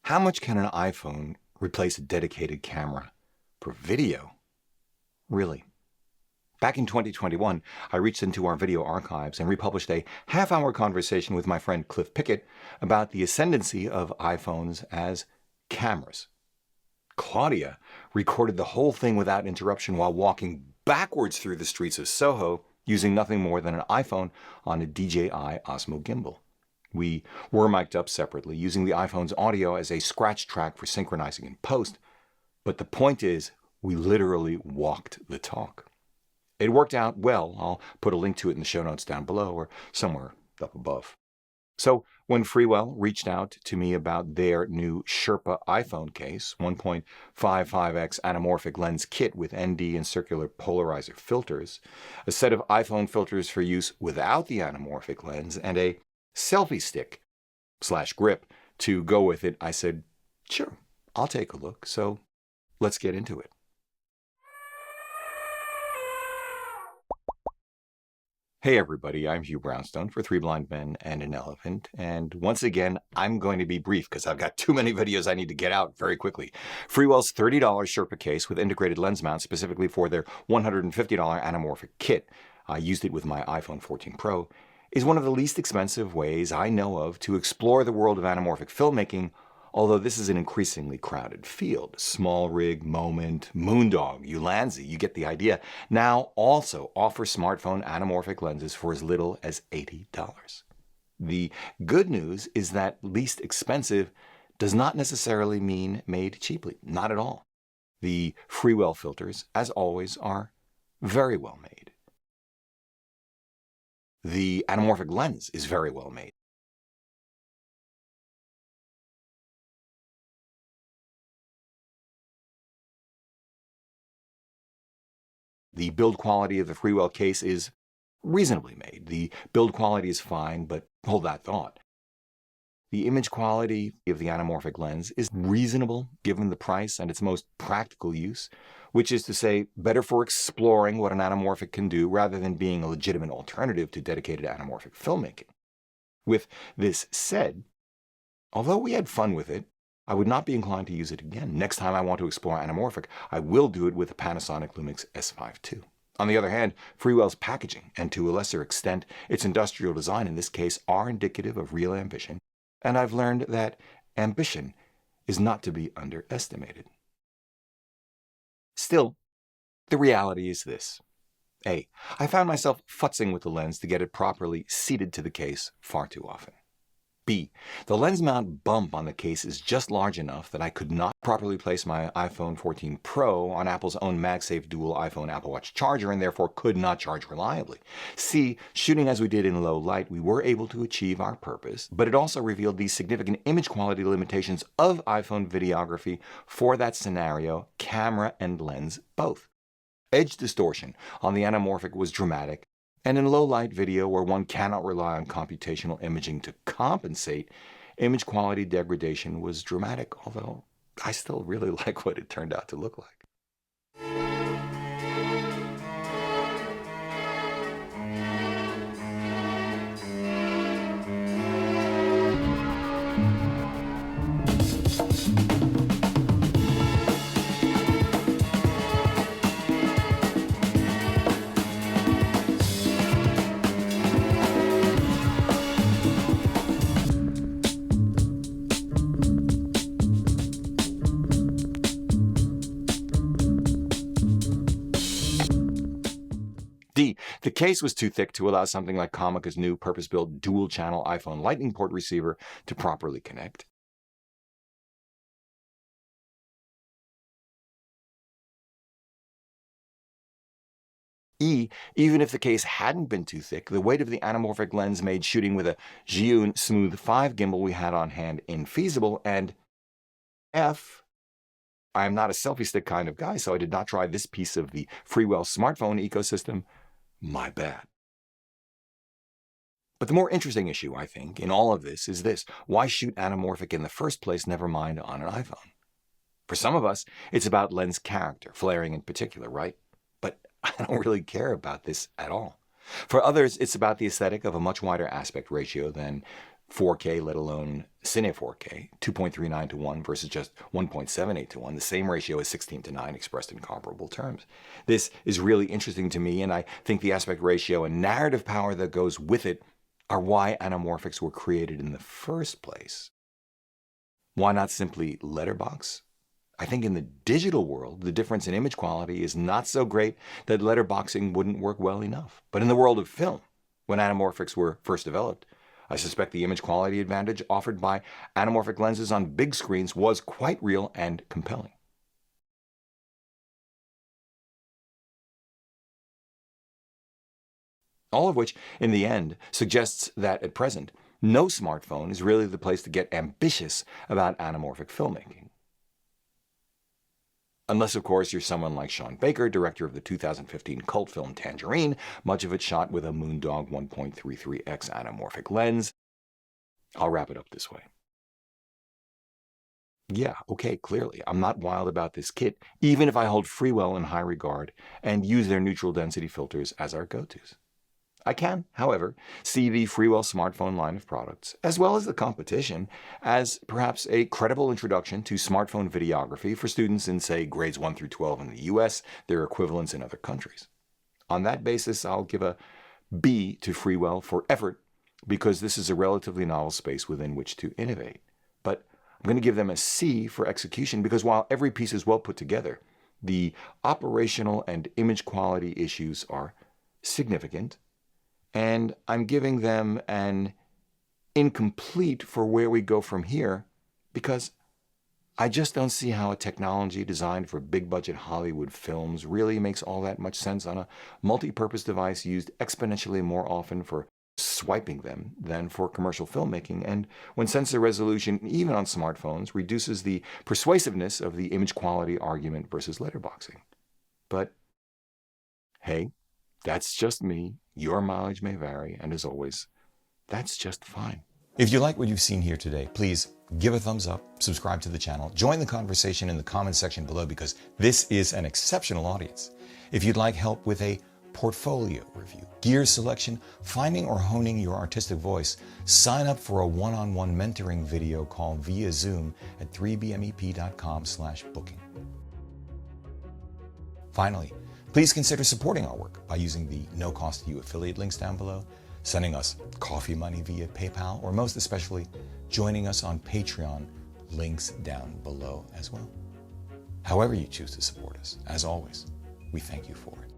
How much can an iPhone replace a dedicated camera for video? Really? Back in 2021, I reached into our video archives and republished a half-hour conversation with my friend Cliff Pickett about the ascendancy of iPhones as cameras. Claudia recorded the whole thing without interruption while walking backwards through the streets of Soho using nothing more than an iPhone on a DJI Osmo gimbal. We were mic'd up separately, using the iPhone's audio as a scratch track for synchronizing in post, but the point is, we literally walked the talk. It worked out well. I'll put a link to it in the show notes down below or somewhere up above. So when Freewell reached out to me about their new Sherpa iPhone case, 1.55x anamorphic lens kit with ND and circular polarizer filters, a set of iPhone filters for use without the anamorphic lens, and a selfie stick/grip to go with it, I said, sure, I'll take a look. So let's get into it. Hey everybody, I'm Hugh Brownstone for Three Blind Men and an Elephant, and once again, I'm going to be brief because I've got too many videos I need to get out very quickly. Freewell's $30 Sherpa case with integrated lens mount specifically for their $150 anamorphic kit, I used it with my iPhone 14 Pro, is one of the least expensive ways I know of to explore the world of anamorphic filmmaking, although this is an increasingly crowded field. Small Rig, Moment, Moondog, Ulanzi, you get the idea, now also offer smartphone anamorphic lenses for as little as $80. The good news is that least expensive does not necessarily mean made cheaply. Not at all. The Freewell filters, as always, are very well made. The anamorphic lens is very well made. The build quality of the Freewell case is reasonably made. The build quality is fine, but hold that thought. The image quality of the anamorphic lens is reasonable given the price and its most practical use, which is to say, better for exploring what an anamorphic can do rather than being a legitimate alternative to dedicated anamorphic filmmaking. With this said, although we had fun with it, I would not be inclined to use it again. Next time I want to explore anamorphic, I will do it with a Panasonic Lumix S5 II. On the other hand, Freewell's packaging, and to a lesser extent, its industrial design in this case, are indicative of real ambition, and I've learned that ambition is not to be underestimated. Still, the reality is this. A, I found myself futzing with the lens to get it properly seated to the case far too often. B, the lens mount bump on the case is just large enough that I could not properly place my iPhone 14 Pro on Apple's own MagSafe dual iPhone Apple Watch charger and therefore could not charge reliably. C, shooting as we did in low light, we were able to achieve our purpose, but it also revealed the significant image quality limitations of iPhone videography for that scenario, camera and lens both. Edge distortion on the anamorphic was dramatic, and in low-light video, where one cannot rely on computational imaging to compensate, image quality degradation was dramatic, although I still really like what it turned out to look like. D, the case was too thick to allow something like Comica's new purpose-built dual-channel iPhone Lightning port receiver to properly connect. E, even if the case hadn't been too thick, the weight of the anamorphic lens made shooting with a Zhiyun Smooth 5 gimbal we had on hand infeasible. And F, I am not a selfie stick kind of guy, so I did not try this piece of the Freewell smartphone ecosystem. My bad. But the more interesting issue, I think, in all of this is this. Why shoot anamorphic in the first place, never mind on an iPhone? For some of us, it's about lens character, flaring in particular, right? But I don't really care about this at all. For others, it's about the aesthetic of a much wider aspect ratio than 4K, let alone Cine 4K, 2.39 to 1 versus just 1.78 to 1. The same ratio as 16 to 9 expressed in comparable terms. This is really interesting to me, and I think the aspect ratio and narrative power that goes with it are why anamorphics were created in the first place. Why not simply letterbox? I think in the digital world, the difference in image quality is not so great that letterboxing wouldn't work well enough. But in the world of film, when anamorphics were first developed, I suspect the image quality advantage offered by anamorphic lenses on big screens was quite real and compelling. All of which, in the end, suggests that at present, no smartphone is really the place to get ambitious about anamorphic filmmaking. Unless, of course, you're someone like Sean Baker, director of the 2015 cult film Tangerine, much of it shot with a Moondog 1.33x anamorphic lens. I'll wrap it up this way. Yeah, okay, clearly, I'm not wild about this kit, even if I hold Freewell in high regard and use their neutral density filters as our go-tos. I can, however, see the Freewell smartphone line of products, as well as the competition, as perhaps a credible introduction to smartphone videography for students in, say, grades 1 through 12 in the US, their equivalents in other countries. On that basis, I'll give a B to Freewell for effort, because this is a relatively novel space within which to innovate. But I'm going to give them a C for execution, because while every piece is well put together, the operational and image quality issues are significant, and I'm giving them an incomplete for where we go from here, because I just don't see how a technology designed for big-budget Hollywood films really makes all that much sense on a multi-purpose device used exponentially more often for swiping them than for commercial filmmaking, and when sensor resolution, even on smartphones, reduces the persuasiveness of the image quality argument versus letterboxing. But hey, that's just me. Your mileage may vary, and as always, that's just fine. If you like what you've seen here today, please give a thumbs up, subscribe to the channel, join the conversation in the comment section below, because this is an exceptional audience. If you'd like help with a portfolio review, gear selection, finding or honing your artistic voice, sign up for a one-on-one mentoring video call via Zoom at 3bmep.com/booking. Finally, please consider supporting our work by using the no-cost-to-you affiliate links down below, sending us coffee money via PayPal, or most especially, joining us on Patreon, links down below as well. However you choose to support us, as always, we thank you for it.